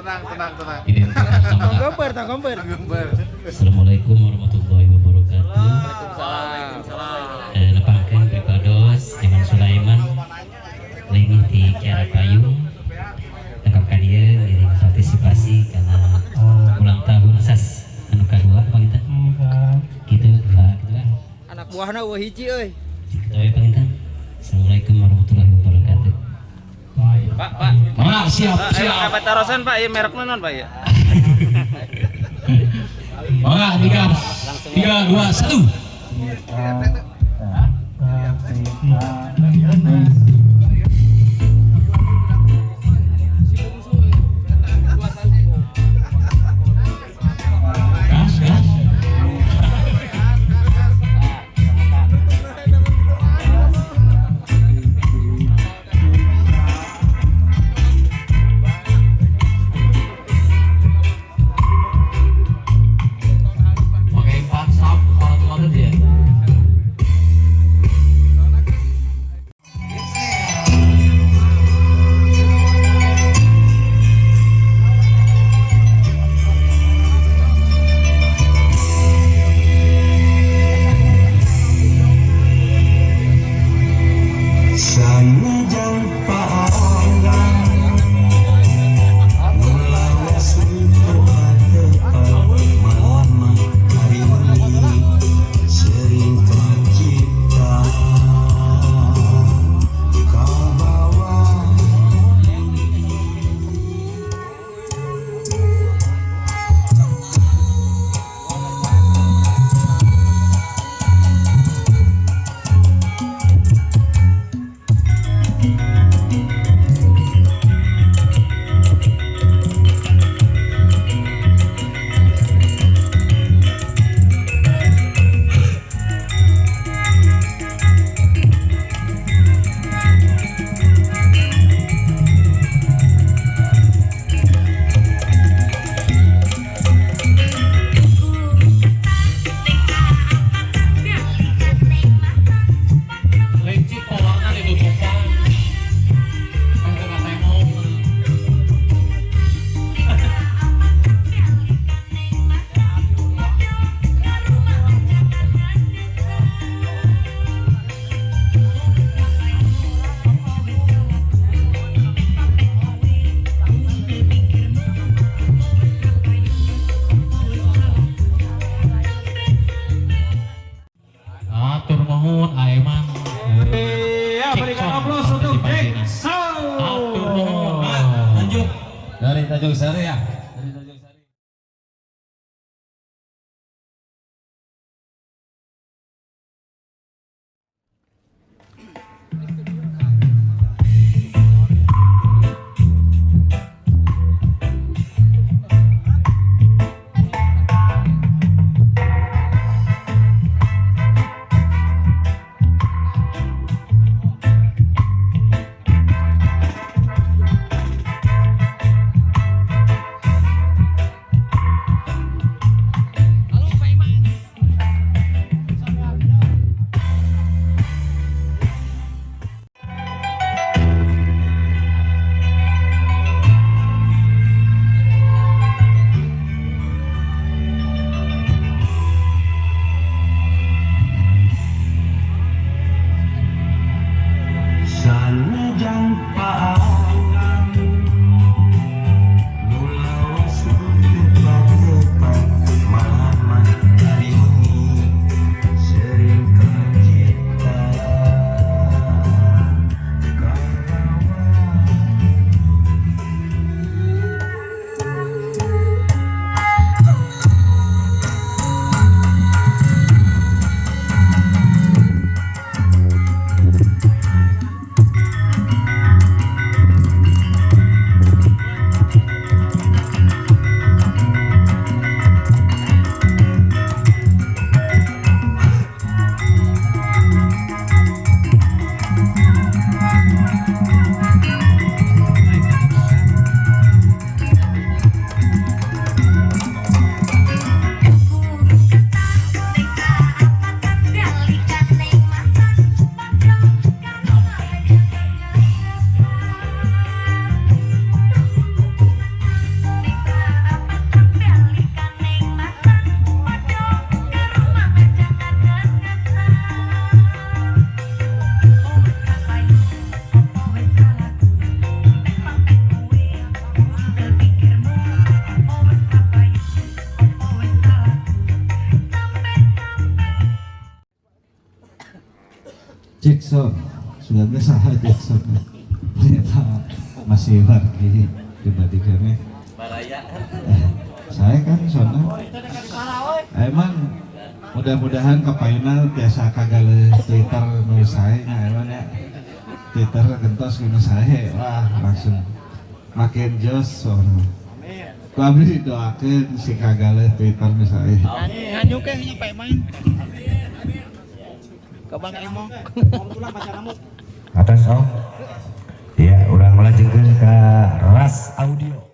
tenang. Kompor. Assalamualaikum warahmatullahi wabarakatuh. Waalaikumsalam. Nepangkeun Pipados Iman Sulaiman lingih di Kiara Payung lengkap ka dieu ngiring partisipasi karena ulang tahun SAS anu kadua panginten. Gitu Pak, gitu kan. Anak buahna eueuh hiji euy. Kitu we panginten. Assalamualaikum warahmatullahi wabarakatuh. Pak. Mana siap. Apa tarosan Pak, ieu merek naon Pak ya? Mana 3 2 1. Atur nuhun Aiman. Iya, berikan aplaus untuk Dexo. Atur nuhun. Lanjut dari Tanjung Sari ya. Jackson, sudah salah Jackson. Ternyata masih Wargi dibandingkannya. Saya kan soalnya emang mudah-mudahan kapayuna biasa kagale Twitter nulis saya emang ya Twitter gentos gini saya wah langsung makin jos soalnya ku abdi doakeun si kagale Twitter misalnya Nganyuk ke nyampe main. Ke Bang Emo. Atas om ya urang melanjutkeun ka Ras Audio.